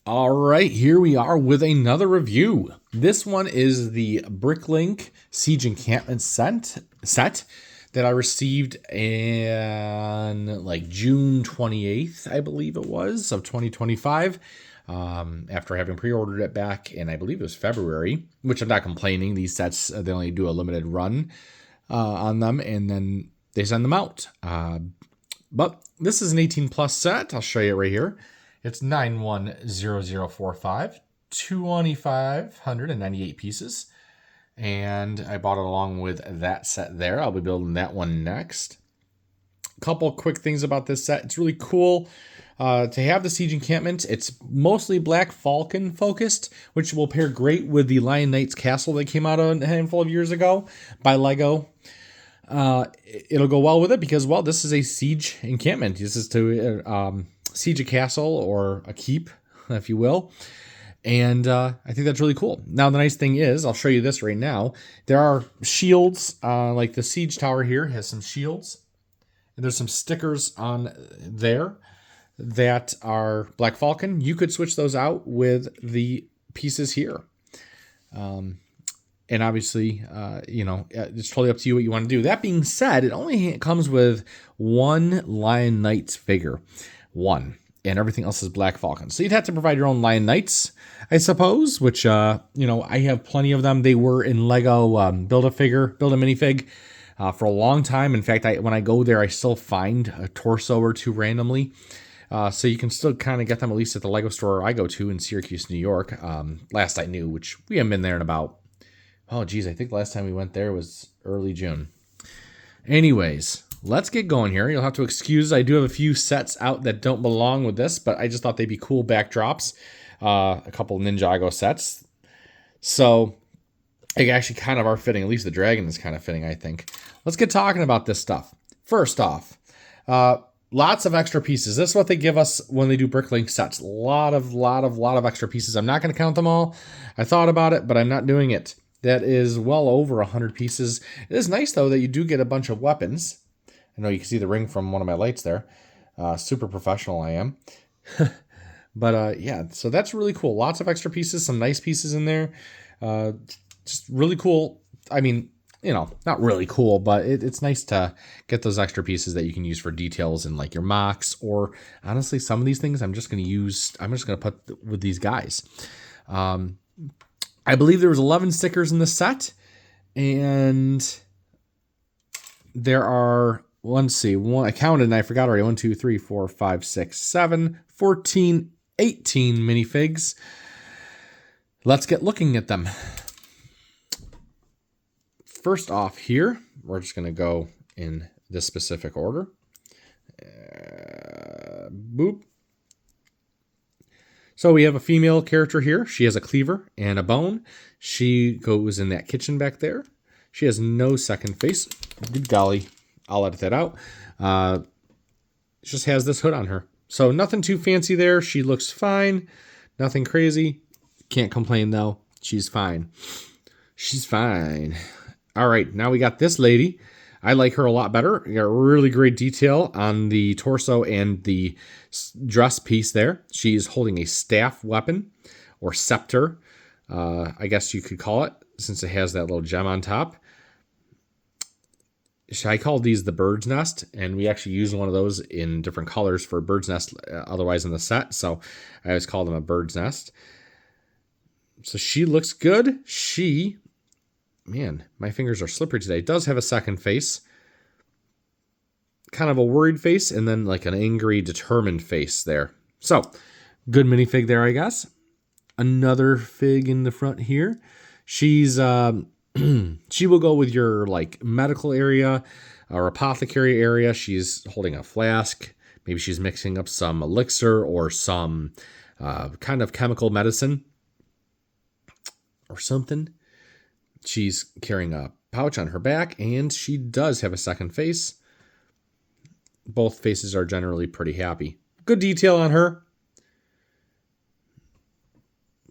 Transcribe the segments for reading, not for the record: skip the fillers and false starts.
All right, here we are with another review. This one is the Briclink Siege Encampment set that I received on like June 28th, I believe it was, of 2025. After having pre-ordered it back in, I believe it was February, which I'm not complaining. These sets, they only do a limited run on them, and then they send them out. But this is an 18 plus set. I'll show you it right here. It's 910045, 2,598 pieces. And I bought it along with that set there. I'll be building that one next. A couple quick things about this set. It's really cool to have the Siege Encampment. It's mostly Black Falcon focused, which will pair great with the Lion Knight's Castle that came out a handful of years ago by Lego. It'll go well with it because, well, this is a siege encampment. This is to siege a castle or a keep, if you will. And I think that's really cool. Now, the nice thing is, I'll show you this right now. There are shields, like the siege tower here has some shields. And there's some stickers on there that are Black Falcon. You could switch those out with the pieces here. And obviously, it's totally up to you what you want to do. That being said, it only comes with one Lion Knights figure. One. And everything else is Black Falcon. So you'd have to provide your own Lion Knights, I suppose, which, I have plenty of them. They were in Lego Build-A-Minifig for a long time. In fact, when I go there, I still find a torso or two randomly. So you can still kind of get them at least at the Lego store I go to in Syracuse, New York. Last I knew, which we haven't been there in about... I think the last time we went there was early June. Anyways, let's get going here. You'll have to excuse, I do have a few sets out that don't belong with this, but I just thought they'd be cool backdrops. A couple Ninjago sets. So, they actually kind of are fitting. At least the dragon is kind of fitting, I think. Let's get talking about this stuff. First off, lots of extra pieces. This is what they give us when they do Briclink sets. A lot of extra pieces. I'm not going to count them all. I thought about it, but I'm not doing it. That is well over 100 pieces. It is nice, though, that you do get a bunch of weapons. I know you can see the ring from one of my lights there. Super professional I am. But, yeah, so that's really cool. Lots of extra pieces, some nice pieces in there. Just really cool. I mean, not really cool, but it's nice to get those extra pieces that you can use for details in, like, your mocks. Or, honestly, some of these things I'm just going to put with these guys. I believe there was 11 stickers in the set, and there are, I counted and I forgot already, 1, 2, 3, 4, 5, 6, 7, 14, 18 minifigs. Let's get looking at them. First off here, we're just going to go in this specific order. Boop. So we have a female character here. She has a cleaver and a bone. She goes in that kitchen back there. She has no second face. Good golly. I'll edit that out. Just has this hood on her. So nothing too fancy there. She looks fine. Nothing crazy. Can't complain though. She's fine. She's fine. All right. Now we got this lady. I like her a lot better. You got really great detail on the torso and the dress piece there. She's holding a staff weapon or scepter, I guess you could call it, since it has that little gem on top. I call these the bird's nest, and we actually use one of those in different colors for bird's nest otherwise in the set, so I always call them a bird's nest. So she looks good. Man, my fingers are slippery today. It does have a second face. Kind of a worried face, and then like an angry, determined face there. So, good minifig there, I guess. Another fig in the front here. She's, she will go with your like medical area or apothecary area. She's holding a flask. Maybe she's mixing up some elixir or some kind of chemical medicine or something. She's carrying a pouch on her back, and she does have a second face. Both faces are generally pretty happy. Good detail on her.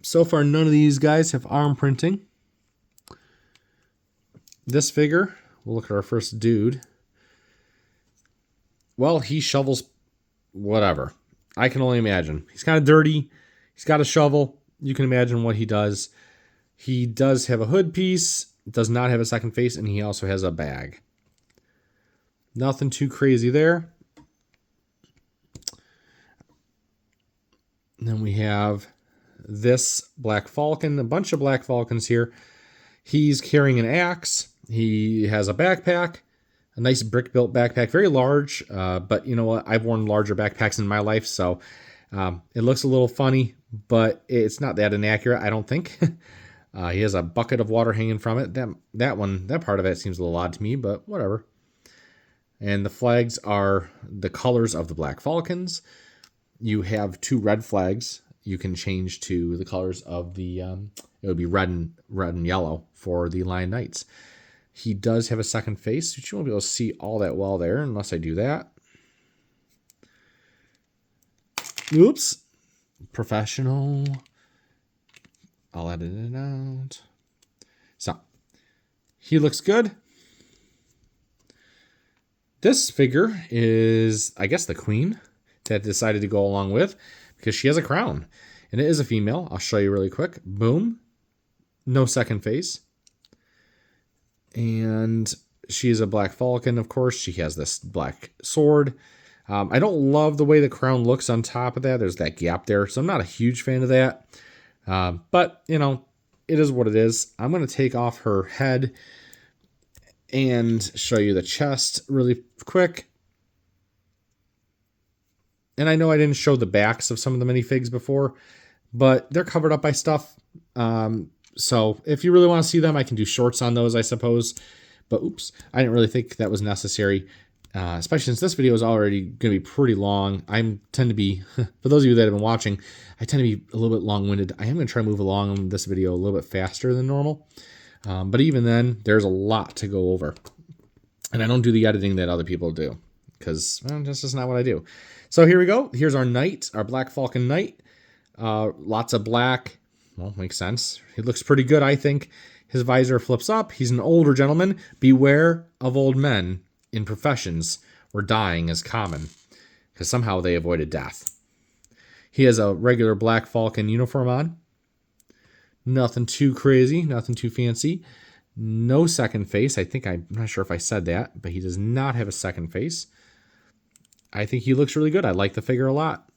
So far, none of these guys have arm printing. This figure, we'll look at our first dude. Well, he shovels whatever. I can only imagine. He's kind of dirty. He's got a shovel. You can imagine what he does. He does have a hood piece, does not have a second face, and he also has a bag. Nothing too crazy there. And then we have this Black Falcon, a bunch of Black Falcons here. He's carrying an axe. He has a backpack, a nice brick-built backpack, very large, but you know what? I've worn larger backpacks in my life, so it looks a little funny, but it's not that inaccurate, I don't think. He has a bucket of water hanging from it. That part of it seems a little odd to me, but whatever. And the flags are the colors of the Black Falcons. You have 2 red flags. You can change to the colors of the, it would be red and yellow for the Lion Knights. He does have a second face, which you won't be able to see all that well there unless I do that. Oops. Professional. I'll edit it out. So, he looks good. This figure is, I guess, the queen that decided to go along with because she has a crown. And it is a female. I'll show you really quick. Boom. No second face. And she is a Black Falcon, of course. She has this black sword. I don't love the way the crown looks on top of that. There's that gap there. So I'm not a huge fan of that. But, you know, it is what it is. I'm going to take off her head and show you the chest really quick. And I know I didn't show the backs of some of the minifigs before, but they're covered up by stuff. So if you really want to see them, I can do shorts on those, I suppose. But oops, I didn't really think that was necessary, especially since this video is already going to be pretty long. I tend to be, for those of you that have been watching, I tend to be a little bit long-winded. I am going to try to move along on this video a little bit faster than normal. But even then, there's a lot to go over. And I don't do the editing that other people do because that's just not what I do. So here we go. Here's our knight, our Black Falcon knight. Lots of black. Well, makes sense. He looks pretty good, I think. His visor flips up. He's an older gentleman. Beware of old men in professions where dying is common, because somehow they avoided death. He has a regular Black Falcon uniform on. Nothing too crazy, nothing too fancy. No second face. I'm not sure if I said that, but he does not have a second face. I think he looks really good. I like the figure a lot.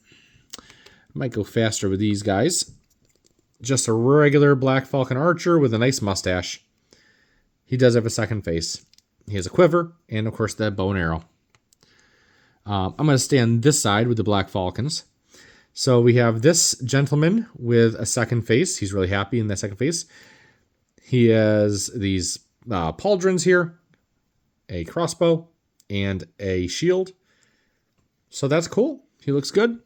Might go faster with these guys. Just a regular Black Falcon archer with a nice mustache. He does have a second face. He has a quiver and, of course, the bow and arrow. I'm going to stay on this side with the Black Falcons. So we have this gentleman with a second face. He's really happy in that second face. He has these pauldrons here, a crossbow, and a shield. So that's cool. He looks good.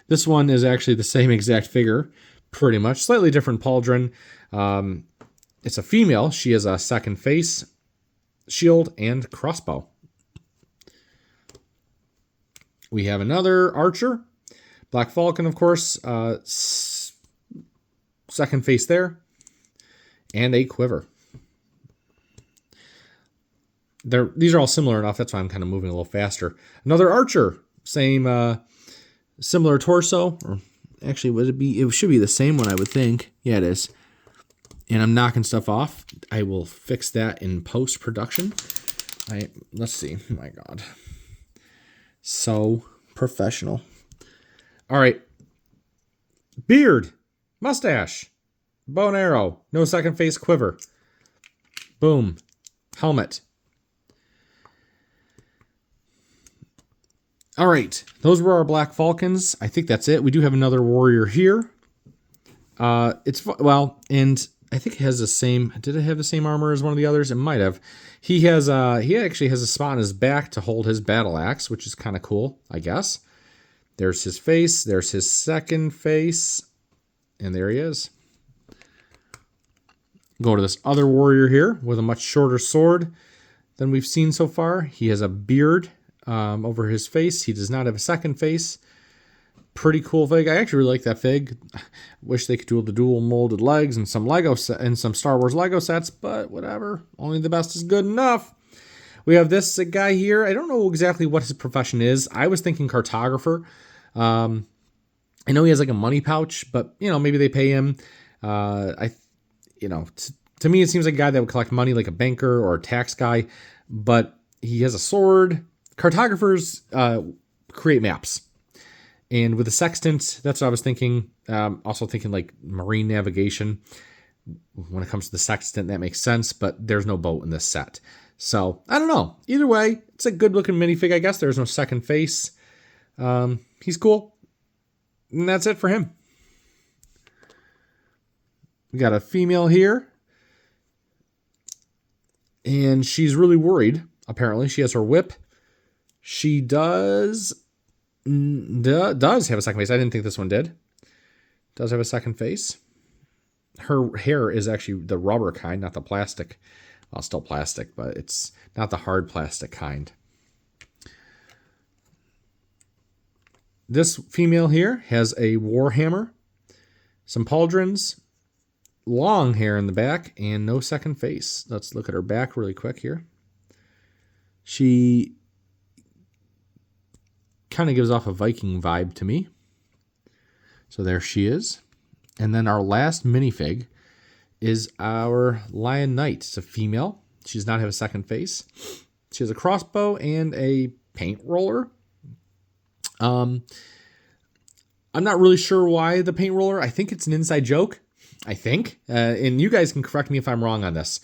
This one is actually the same exact figure, pretty much. Slightly different pauldron. It's a female. She has a second face, shield, and crossbow. We have another archer. Black Falcon, of course. Second face there. And a quiver. These are all similar enough. That's why I'm kind of moving a little faster. Another archer. Same, similar torso. Or actually, would it be? It should be the same one, I would think. Yeah, it is. And I'm knocking stuff off. I will fix that in post-production. Let's see. Oh my God. So professional. All right. Beard. Mustache. Bow and arrow. No second face, quiver. Boom. Helmet. All right. Those were our Black Falcons. I think that's it. We do have another warrior here. And I think it has the same. Did it have the same armor as one of the others? It might have. He actually has a spot on his back to hold his battle axe, which is kind of cool, I guess. There's his face. There's his second face. And there he is. Go to this other warrior here with a much shorter sword than we've seen so far. He has a beard over his face. He does not have a second face. Pretty cool fig. I actually really like that fig. Wish they could do the dual molded legs and some some Star Wars Lego sets, but whatever. Only the best is good enough. We have this guy here. I don't know exactly what his profession is. I was thinking cartographer. I know he has like a money pouch, but maybe they pay him. To me, it seems like a guy that would collect money, like a banker or a tax guy. But he has a sword. Cartographers create maps, and with the sextant, that's what I was thinking. Also thinking like marine navigation. When it comes to the sextant, that makes sense. But there's no boat in this set, so I don't know. Either way, it's a good looking minifig. I guess there's no second face. He's cool. And that's it for him. We got a female here. And she's really worried, apparently. She has her whip. She does have a second face. I didn't think this one did. Does have a second face. Her hair is actually the rubber kind, not the plastic. Well, still plastic, but it's not the hard plastic kind. This female here has a warhammer, some pauldrons, long hair in the back, and no second face. Let's look at her back really quick here. She kind of gives off a Viking vibe to me. So there she is. And then our last minifig is our Lion Knight. It's a female. She does not have a second face. She has a crossbow and a paint roller. I'm not really sure why the paint roller. I think it's an inside joke. I think. And you guys can correct me if I'm wrong on this.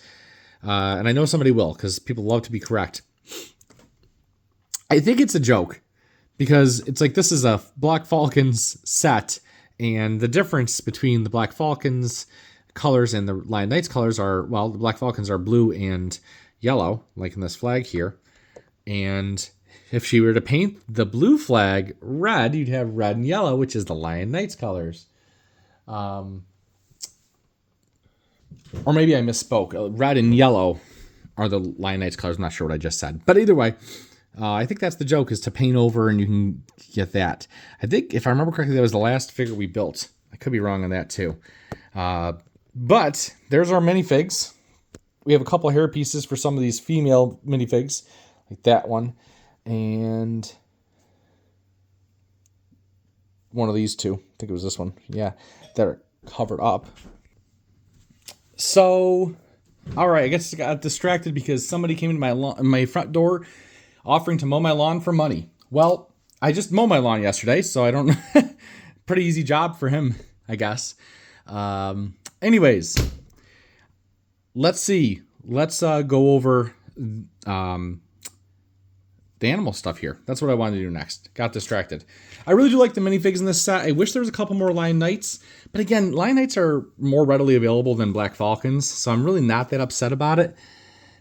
And I know somebody will, because people love to be correct. I think it's a joke. Because it's like this is a Black Falcons set. And the difference between the Black Falcons colors and the Lion Knights colors are, well, the Black Falcons are blue and yellow, like in this flag here. And if she were to paint the blue flag red, you'd have red and yellow, which is the Lion Knights colors. Or maybe I misspoke. Red and yellow are the Lion Knights colors. I'm not sure what I just said. But either way, I think that's the joke, is to paint over and you can get that. I think, if I remember correctly, that was the last figure we built. I could be wrong on that too. But there's our minifigs. We have a couple hair pieces for some of these female minifigs, like that one. And one of these two. I think it was this one. Yeah, they're covered up. So, all right, I guess I got distracted because somebody came into my front door offering to mow my lawn for money. Well, I just mowed my lawn yesterday, so I don't know. Pretty easy job for him, I guess. Anyways, let's see. Let's go over the animal stuff here. That's what I wanted to do next. Got distracted. I really do like the minifigs in this set. I wish there was a couple more Lion Knights. But again, Lion Knights are more readily available than Black Falcons, so I'm really not that upset about it.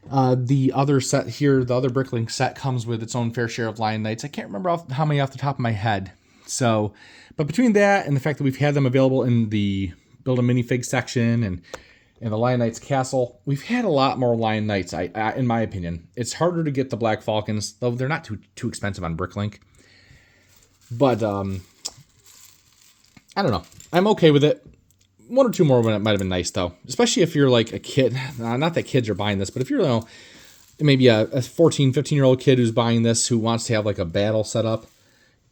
The other set here, the other Briclink set, comes with its own fair share of Lion Knights. I can't remember how many off the top of my head. So, but between that and the fact that we've had them available in the Build a Minifig section and the Lion Knights Castle, we've had a lot more Lion Knights, in my opinion. It's harder to get the Black Falcons, though they're not too expensive on Briclink. But, I don't know. I'm okay with it. One or two more might have been nice, though. Especially if you're like a kid. Not that kids are buying this, but if you're, maybe a 14, 15-year-old kid who's buying this, who wants to have like a battle set up,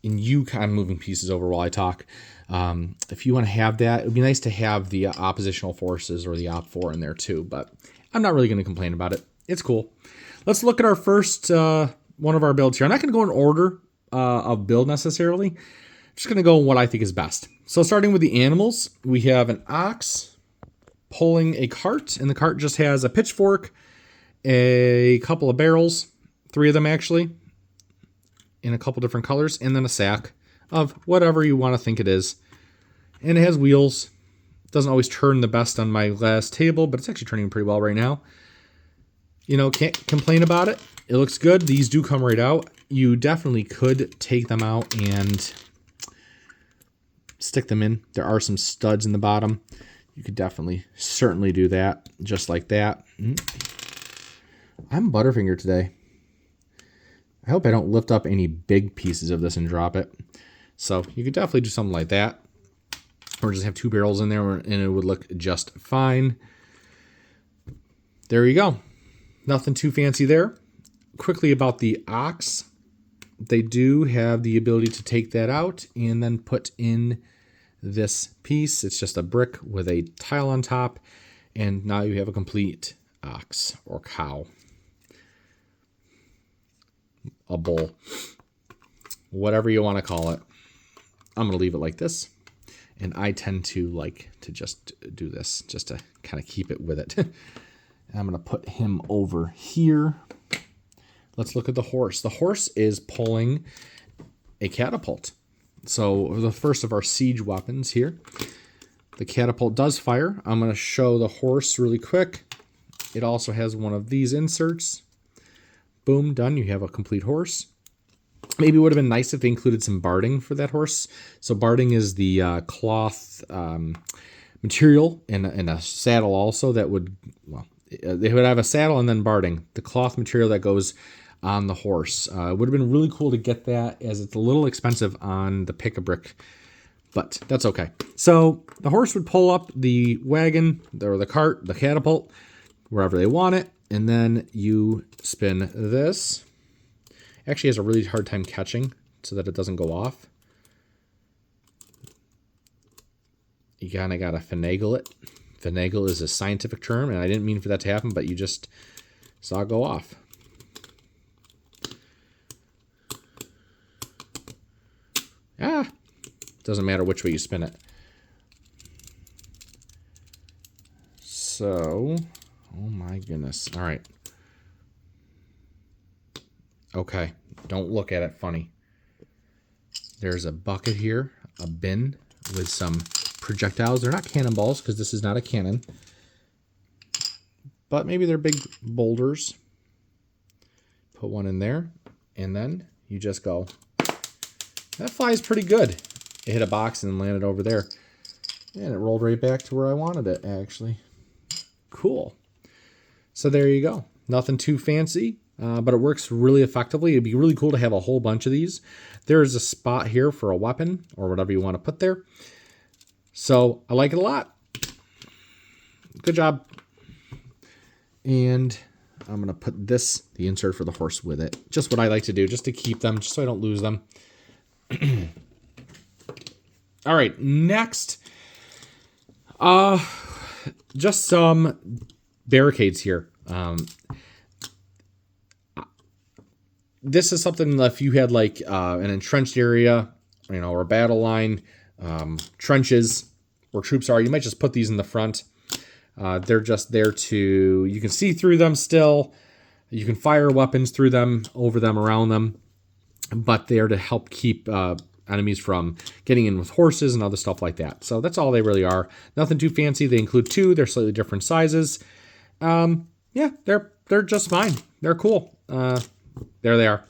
and I'm moving pieces over while I talk. If you want to have that, it would be nice to have the oppositional forces or the Op4 in there too, but I'm not really going to complain about it. It's cool. Let's look at our first one of our builds here. I'm not going to go in order of build necessarily. I'm just going to go in what I think is best. So starting with the animals, we have an ox pulling a cart, and the cart just has a pitchfork, a couple of barrels, 3 of them actually, in a couple different colors, and then a sack of whatever you want to think it is. And it has wheels. Doesn't always turn the best on my last table, but it's actually turning pretty well right now. Can't complain about it. It looks good. These do come right out. You definitely could take them out and stick them in. There are some studs in the bottom. You could certainly do that, just like that. I'm Butterfinger today. I hope I don't lift up any big pieces of this and drop it. So you could definitely do something like that. Or just have 2 barrels in there and it would look just fine. There you go. Nothing too fancy there. Quickly about the ox. They do have the ability to take that out and then put in this piece. It's just a brick with a tile on top, and now you have a complete ox or cow, a bull, whatever you want to call it. I'm going to leave it like this, and I tend to like to just do this just to kind of keep it with it. I'm going to put him over here. Let's look at the horse. The horse is pulling a catapult. So the first of our siege weapons here. The catapult does fire. I'm going to show the horse really quick. It also has one of these inserts. Boom, done. You have a complete horse. Maybe it would have been nice if they included some barding for that horse. So barding is the cloth material and a saddle also that would, well, they would have a saddle and then barding, the cloth material that goes on the horse. It would have been really cool to get that, as it's a little expensive on the pick-a-brick, but that's okay. So the horse would pull up the wagon or the cart, the catapult, wherever they want it, and then you spin this. Actually has a really hard time catching so that it doesn't go off. You kind of got to finagle it. Finagle is a scientific term, and I didn't mean for that to happen, but you just saw it go off. Doesn't matter which way you spin it. So, oh my goodness. All right. Okay, don't look at it funny. There's a bucket here, a bin with some projectiles. They're not cannonballs because this is not a cannon. But maybe they're big boulders. Put one in there, and then you just go. That flies pretty good. It hit a box and landed over there. And it rolled right back to where I wanted it, actually. Cool. So there you go. Nothing too fancy, but it works really effectively. It'd be really cool to have a whole bunch of these. There's a spot here for a weapon or whatever you want to put there. So I like it a lot. Good job. And I'm going to put this, the insert for the horse, with it. Just what I like to do, just to keep them, just so I don't lose them. All right, next, just some barricades here. This is something that if you had like an entrenched area, you know, or a battle line, trenches where troops are, you might just put these in the front. They're just there to, you can see through them still. You can fire weapons through them, over them, around them, but they're to help keep enemies from getting in with horses and other stuff like that. So that's all they really are. Nothing too fancy. They include two. They're slightly different sizes. Yeah, they're just fine. They're cool. There they are.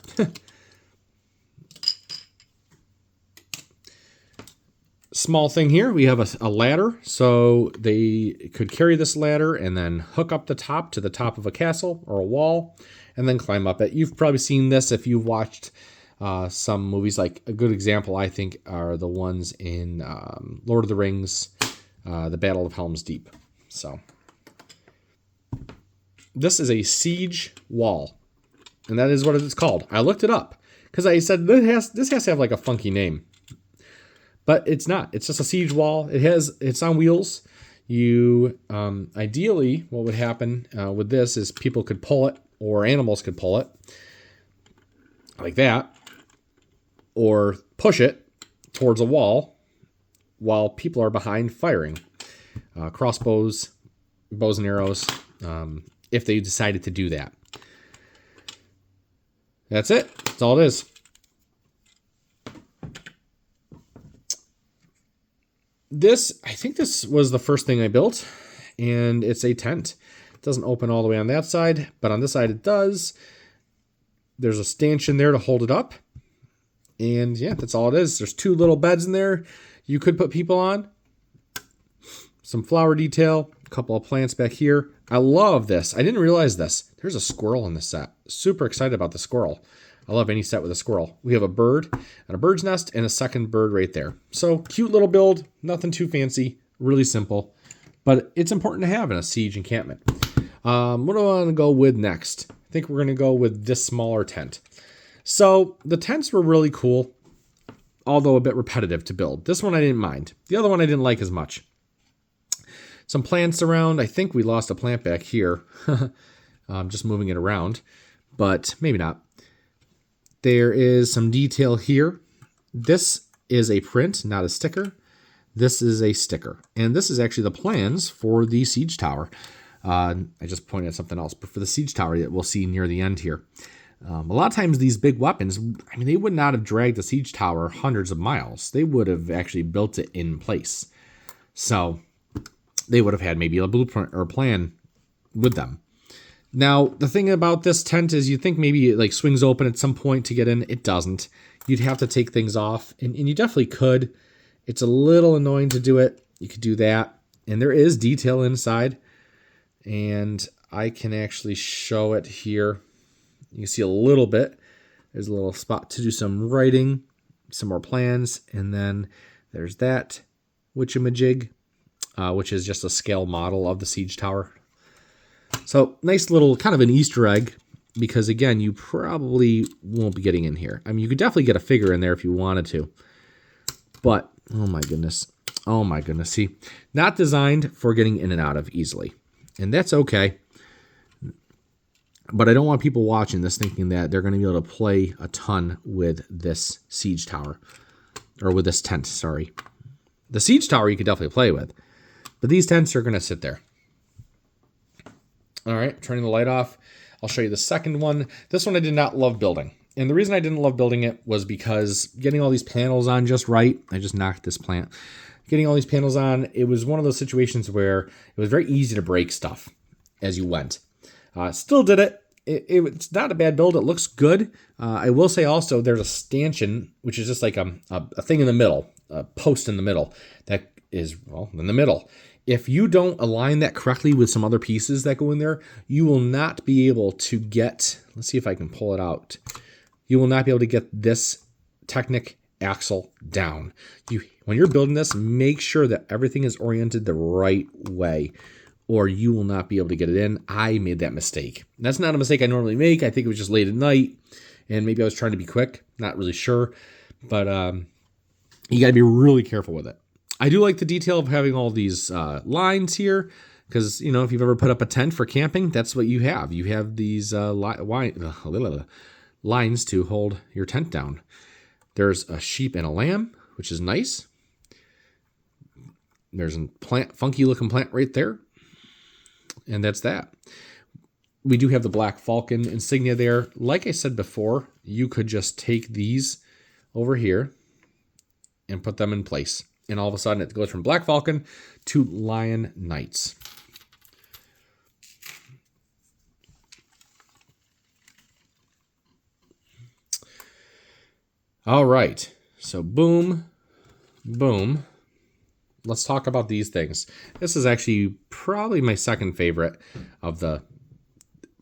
Small thing here. We have a ladder. So they could carry this ladder and then hook up the top to the top of a castle or a wall and then climb up it. You've probably seen this if you've watched some movies. Like a good example, I think, are the ones in Lord of the Rings, the Battle of Helm's Deep. So this is a siege wall, and that is what it's called. I looked it up because I said this has to have like a funky name, but it's not. It's just a siege wall. It's on wheels. You ideally, what would happen with this is people could pull it, or animals could pull it like that, or push it towards a wall while people are behind firing. Crossbows, bows and arrows, if they decided to do that. That's it. That's all it is. I think this was the first thing I built, and it's a tent. It doesn't open all the way on that side, but on this side it does. There's a stanchion there to hold it up. And yeah, that's all it is. There's two little beds in there you could put people on. Some flower detail, a couple of plants back here. I love this. I didn't realize this. There's a squirrel in this set. Super excited about the squirrel. I love any set with a squirrel. We have a bird and a bird's nest and a second bird right there. So cute little build, nothing too fancy, really simple, but it's important to have in a siege encampment. What do I want to go with next? I think we're going to go with this smaller tent. So the tents were really cool. although a bit repetitive to build. This one I didn't mind. The other one I didn't like as much. Some plants around. I think we lost a plant back here. Just moving it around, but maybe not. There is some detail here. This is a print, not a sticker. This is a sticker. And this is actually the plans for the siege tower. I just pointed at something else, but for the siege tower that we'll see near the end here. A lot of times these big weapons, I mean, they would not have dragged the siege tower hundreds of miles. They would have actually built it in place. So they would have had maybe a blueprint or a plan with them. Now, the thing about this tent is you think maybe it like swings open at some point to get in. It doesn't. You'd have to take things off, and you definitely could. It's a little annoying to do it. You could do that. And there is detail inside, and I can actually show it here. You can see a little bit. There's a little spot to do some writing, some more plans, and then there's that witchamajig, which is just a scale model of the siege tower. So nice little kind of an Easter egg, because again, you probably won't be getting in here. I mean, you could definitely get a figure in there if you wanted to, but oh my goodness. See, not designed for getting in and out of easily, and that's okay. But I don't want people watching this thinking that they're going to be able to play a ton with this siege tower, or with this tent, sorry. The siege tower you could definitely play with, but these tents are going to sit there. All right, turning the light off. I'll show you the second one. This one I did not love building. And the reason I didn't love building it was because getting all these panels on just right, I just knocked this plant. Getting all these panels on, it was one of those situations where it was very easy to break stuff as you went. Still did it. It's not a bad build. It looks good. I will say also there's a stanchion, which is just like a thing in the middle, a post in the middle that is, well, in the middle. If you don't align that correctly with some other pieces that go in there, you will not be able to get, let's see if I can pull it out. You will not be able to get this Technic axle down. When you're building this, make sure that everything is oriented the right way, or you will not be able to get it in. I made that mistake. That's not a mistake I normally make. I think it was just late at night, and maybe I was trying to be quick. Not really sure, but you got to be really careful with it. I do like the detail of having all these lines here, because, you know, if you've ever put up a tent for camping, that's what you have. You have these lines to hold your tent down. There's a sheep and a lamb, which is nice. There's a plant, funky looking plant right there. And that's that. We do have the black falcon insignia there. Like I said before, you could just take these over here and put them in place. And all of a sudden it goes from Black Falcon to Lion Knights. All right. So boom, boom. Let's talk about these things. This is actually probably my second favorite of the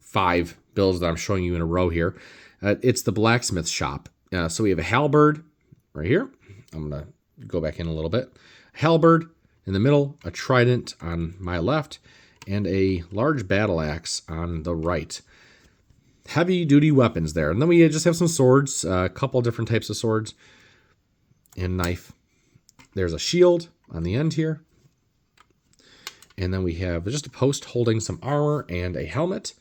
5 builds that I'm showing you in a row here. It's the Blacksmith Shop. So we have a halberd right here. I'm going to go back in a little bit. Halberd in the middle, a trident on my left, and a large battle axe on the right. Heavy duty weapons there. And then we just have some swords, a couple different types of swords, and knife. There's a shield on the end here. And then we have just a post holding some armor and a helmet.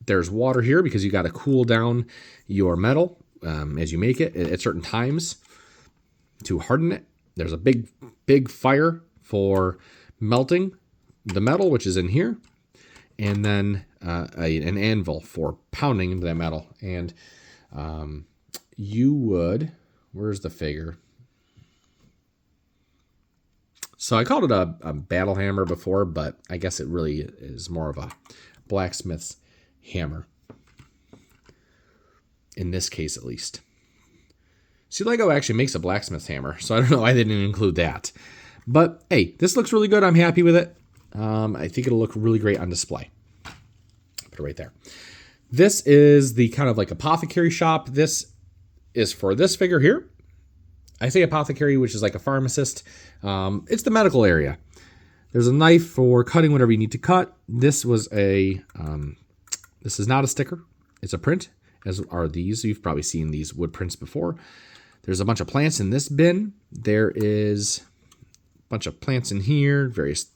There's water here because you got to cool down your metal as you make it at certain times to harden it. There's a big fire for melting the metal, which is in here. And then an anvil for pounding into that metal. And you would, where's the figure? So I called it a battle hammer before, but I guess it really is more of a blacksmith's hammer. In this case, at least. See, Lego actually makes a blacksmith's hammer, so I don't know why they didn't include that. But hey, this looks really good. I'm happy with it. I think it'll look really great on display. Put it right there. This is the kind of like Apothecary Shop. This is for this figure here. I say apothecary, which is like a pharmacist. It's the medical area. There's a knife for cutting whatever you need to cut. This was this is not a sticker. It's a print, as are these. You've probably seen these wood prints before. There's a bunch of plants in this bin. There is a bunch of plants in here, various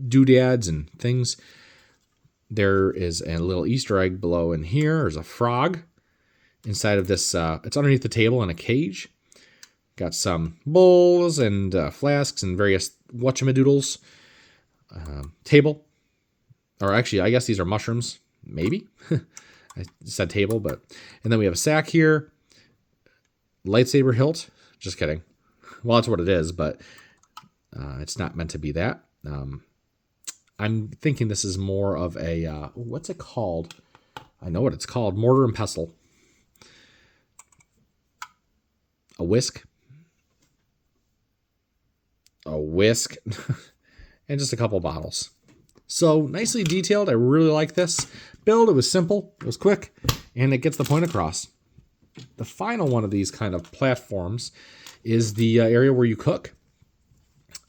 doodads and things. There is a little Easter egg below in here. There's a frog inside of this. It's underneath the table in a cage. Got some bowls and flasks and various whatchamadoodles. Table. Or actually, I guess these are mushrooms. Maybe. I said table, but... And then we have a sack here. Lightsaber hilt. Just kidding. Well, that's what it is, but it's not meant to be that. I'm thinking this is more of a... what's it called? I know what it's called. Mortar and pestle. A whisk. A whisk. And just a couple bottles. So, nicely detailed. I really like this build. It was simple. It was quick. And it gets the point across. The final one of these kind of platforms is the area where you cook.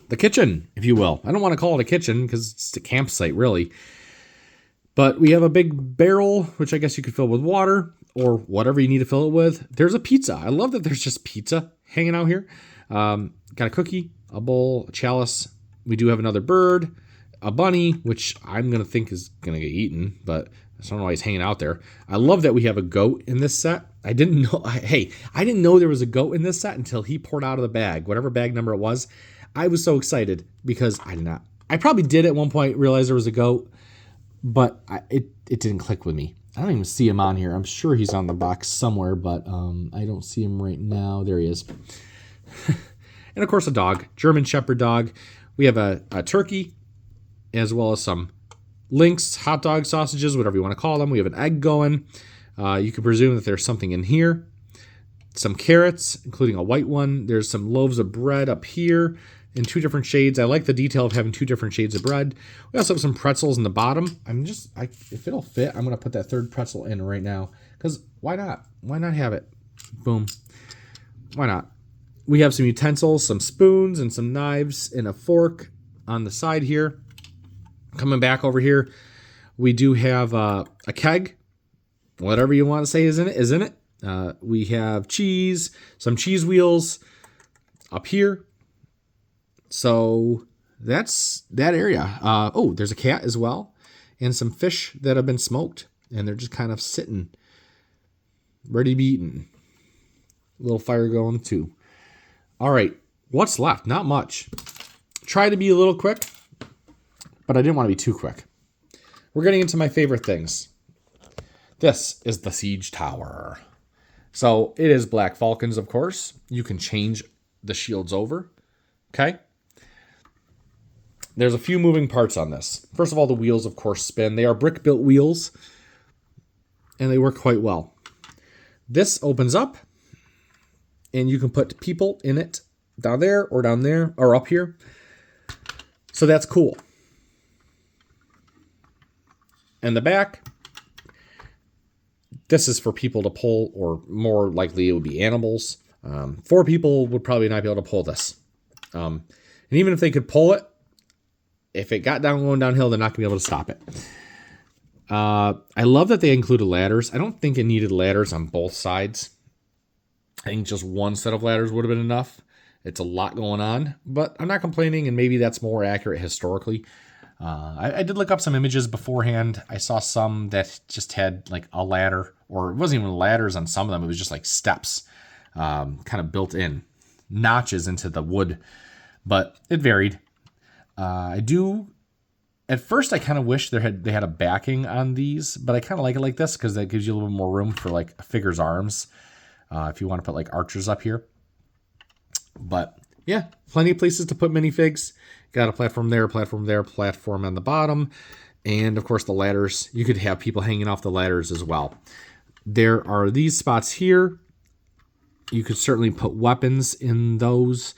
The kitchen, if you will. I don't want to call it a kitchen because it's a campsite, really. But we have a big barrel, which I guess you could fill with water or whatever you need to fill it with. There's a pizza. I love that there's just pizza hanging out here. Got a cookie, a bowl, a chalice. We do have another bird, a bunny, which I'm going to think is going to get eaten, but I don't know why he's hanging out there. I love that we have a goat in this set. I didn't know. I didn't know there was a goat in this set until he poured out of the bag, whatever bag number it was. I was so excited because I did not. I probably did at one point realize there was a goat, but it didn't click with me. I don't even see him on here. I'm sure he's on the box somewhere, but I don't see him right now. There he is. And of course, a dog, German Shepherd dog. We have a turkey, as well as some links, hot dog, sausages, whatever you want to call them. We have an egg going. You can presume that there's something in here. Some carrots, including a white one. There's some loaves of bread up here in 2 different shades. I like the detail of having 2 different shades of bread. We also have some pretzels in the bottom. If it'll fit, I'm going to put that 3rd pretzel in right now. Because why not? Why not have it? Boom. Why not? We have some utensils, some spoons, and some knives, and a fork on the side here. Coming back over here, we do have a keg. Whatever you want to say is in it. We have cheese, some cheese wheels up here. So that's that area. Oh, there's a cat as well, and some fish that have been smoked, and they're just kind of sitting, ready to be eaten. A little fire going too. All right, what's left? Not much. Try to be a little quick, but I didn't want to be too quick. We're getting into my favorite things. This is the Siege Tower. So it is Black Falcons, of course. You can change the shields over. Okay. There's a few moving parts on this. First of all, the wheels, of course, spin. They are brick-built wheels, and they work quite well. This opens up, and you can put people in it down there, or up here. So that's cool. And the back, this is for people to pull, or more likely it would be animals. 4 people would probably not be able to pull this. And even if they could pull it, if it got going downhill, they're not going to be able to stop it. I love that they included ladders. I don't think it needed ladders on both sides. I think just one set of ladders would have been enough. It's a lot going on, but I'm not complaining, and maybe that's more accurate historically. I did look up some images beforehand. I saw some that just had like a ladder, or it wasn't even ladders on some of them. It was just like steps, kind of built in, notches into the wood, but it varied. At first I kind of wish they had a backing on these, but I kind of like it like this because that gives you a little bit more room for like a figure's arms. If you want to put like archers up here. But yeah, plenty of places to put minifigs. Got a platform there, platform on the bottom. And of course the ladders. You could have people hanging off the ladders as well. There are these spots here. You could certainly put weapons in those.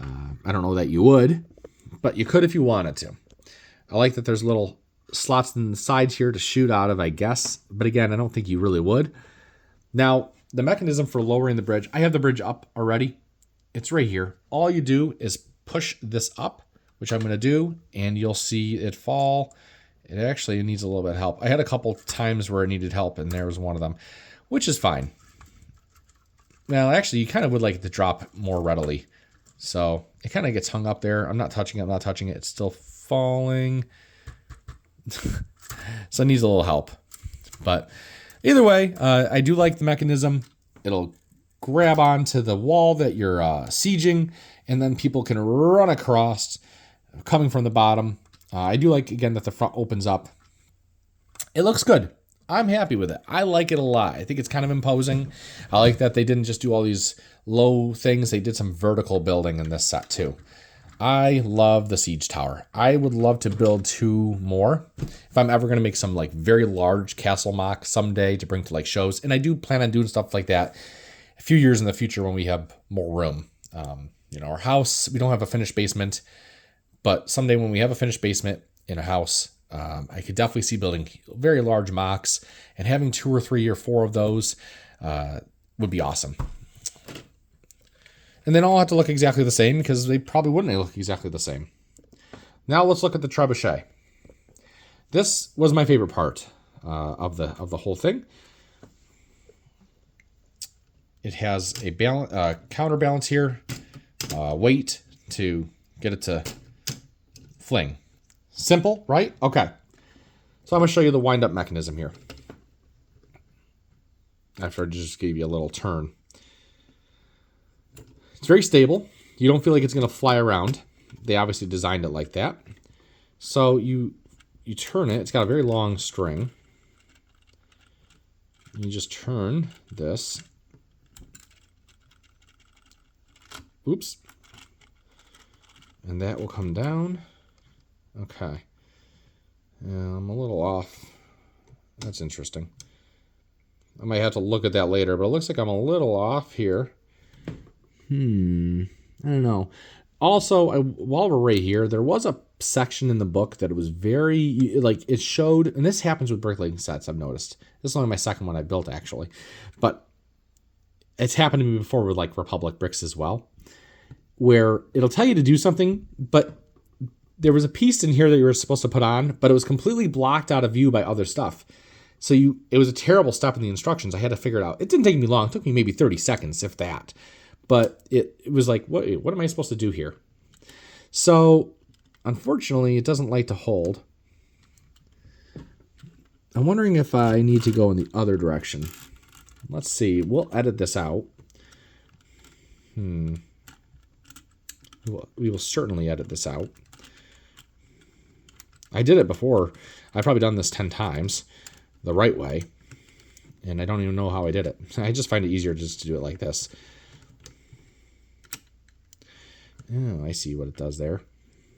I don't know that you would, but you could if you wanted to. I like that there's little slots in the sides here to shoot out of, I guess. But again, I don't think you really would. Now, the mechanism for lowering the bridge, I have the bridge up already. It's right here. All you do is push this up, which I'm going to do, and you'll see it fall. It actually needs a little bit of help. I had a couple times where it needed help, and there was one of them, which is fine. Well, actually, you kind of would like it to drop more readily. So it kind of gets hung up there. I'm not touching it. I'm not touching it. It's still falling. So it needs a little help. But either way, I do like the mechanism. It'll grab onto the wall that you're sieging, and then people can run across coming from the bottom. I do like, again, that the front opens up. It looks good. I'm happy with it. I like it a lot. I think it's kind of imposing. I like that they didn't just do all these low things. They did some vertical building in this set too. I love the siege tower. I would love to build 2 more if I'm ever going to make some like very large castle mock someday to bring to like shows. And I do plan on doing stuff like that a few years in the future when we have more room. Our house, we don't have a finished basement, but someday when we have a finished basement in a house, I could definitely see building very large mocks, and having 2 or 3 or 4 of those would be awesome. And they don't all have to look exactly the same, because they probably wouldn't look exactly the same. Now let's look at the trebuchet. This was my favorite part of the whole thing. It has a counterbalance here, weight to get it to fling. Simple, right? Okay. So I'm going to show you the wind-up mechanism here. After I just gave you a little turn. It's very stable. You don't feel like it's going to fly around. They obviously designed it like that. So you turn it. It's got a very long string. You just turn this. Oops. And that will come down. Okay. I'm a little off. That's interesting. I might have to look at that later, but it looks like I'm a little off here. I don't know. Also, while we're right here, there was a section in the book that it was very, like, it showed, and this happens with Briclink sets, I've noticed. This is only my second one I built, actually. But it's happened to me before with, like, Republic bricks as well, where it'll tell you to do something, but there was a piece in here that you were supposed to put on, but it was completely blocked out of view by other stuff. So it was a terrible step in the instructions. I had to figure it out. It didn't take me long. It took me maybe 30 seconds, if that. But it was like, what am I supposed to do here? So, unfortunately, it doesn't like to hold. I'm wondering if I need to go in the other direction. Let's see. We'll edit this out. We will certainly edit this out. I did it before. I've probably done this 10 times the right way, and I don't even know how I did it. I just find it easier just to do it like this. Oh, I see what it does there.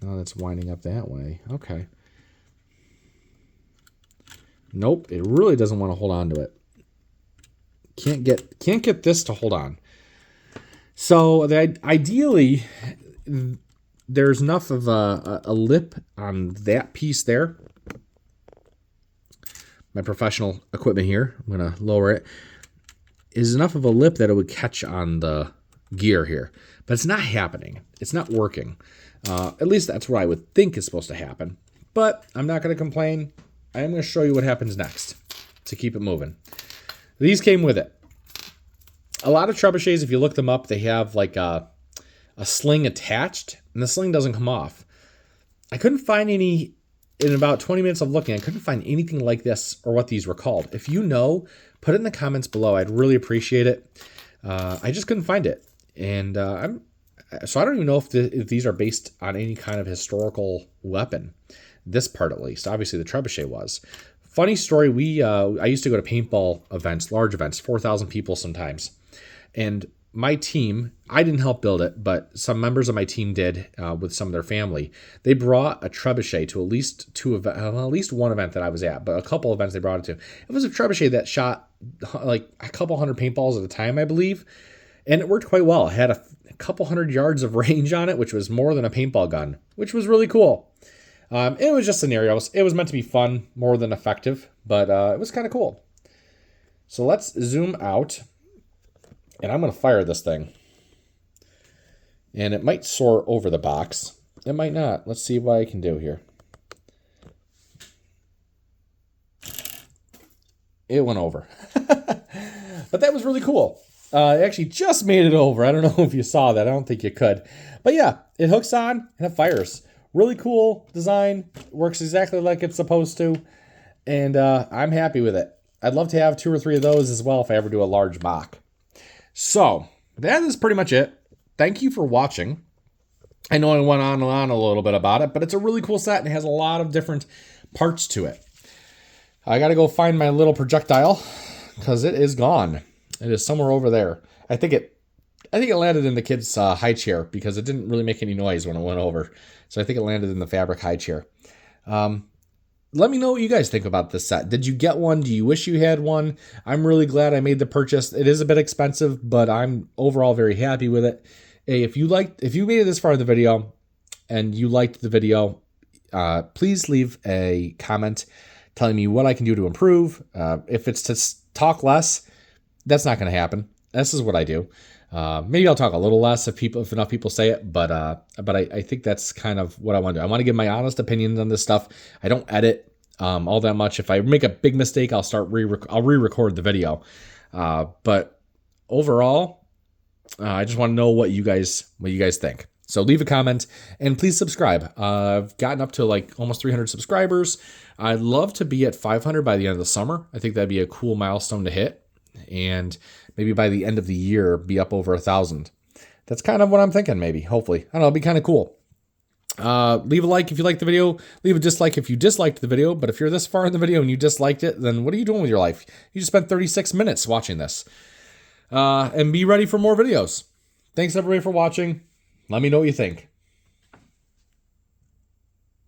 Oh, that's winding up that way. Okay. Nope, it really doesn't want to hold on to it. Can't get this to hold on. So ideally, there's enough of a lip on that piece there. My professional equipment here, I'm going to lower it, is enough of a lip that it would catch on the gear here. But it's not happening. It's not working. At least that's what I would think is supposed to happen. But I'm not going to complain. I am going to show you what happens next to keep it moving. These came with it. A lot of trebuchets, if you look them up, they have like a sling attached, and the sling doesn't come off. I couldn't find any, in about 20 minutes of looking, I couldn't find anything like this or what these were called. If you know, put it in the comments below. I'd really appreciate it. I just couldn't find it. And so I don't even know if these are based on any kind of historical weapon. This part, at least. Obviously, the trebuchet was. Funny story, I used to go to paintball events, large events, 4,000 people sometimes. And my team, I didn't help build it, but some members of my team did with some of their family. They brought a trebuchet to at least one event that I was at, but a couple events they brought it to. It was a trebuchet that shot like a couple hundred paintballs at a time, I believe. And it worked quite well. It had a couple hundred yards of range on it, which was more than a paintball gun, which was really cool. It was just scenarios. It was meant to be fun more than effective, but it was kind of cool. So let's zoom out, and I'm going to fire this thing. And it might soar over the box. It might not. Let's see what I can do here. It went over. But that was really cool. It actually just made it over. I don't know if you saw that. I don't think you could. But yeah, it hooks on and it fires. Really cool design. Works exactly like it's supposed to. And I'm happy with it. I'd love to have 2 or 3 of those as well if I ever do a large mock. So that is pretty much it. Thank you for watching. I know I went on and on a little bit about it, but it's a really cool set and it has a lot of different parts to it. I got to go find my little projectile because it is gone. It is somewhere over there. I think it landed in the kid's high chair because it didn't really make any noise when it went over. So I think it landed in the fabric high chair. Let me know what you guys think about this set. Did you get one? Do you wish you had one? I'm really glad I made the purchase. It is a bit expensive, but I'm overall very happy with it. Hey, if you made it this far in the video and you liked the video, please leave a comment telling me what I can do to improve. If it's to talk less, that's not going to happen. This is what I do. Maybe I'll talk a little less if enough people say it, but I think that's kind of what I want to do. I want to give my honest opinions on this stuff. I don't edit all that much. If I make a big mistake, I'll re-record the video. But overall, I just want to know what you guys think. So leave a comment and please subscribe. I've gotten up to like almost 300 subscribers. I'd love to be at 500 by the end of the summer. I think that'd be a cool milestone to hit. And maybe by the end of the year, be up over 1,000. That's kind of what I'm thinking, maybe, hopefully. I don't know, it'd be kind of cool. Leave a like if you liked the video. Leave a dislike if you disliked the video. But if you're this far in the video and you disliked it, then what are you doing with your life? You just spent 36 minutes watching this. And be ready for more videos. Thanks, everybody, for watching. Let me know what you think.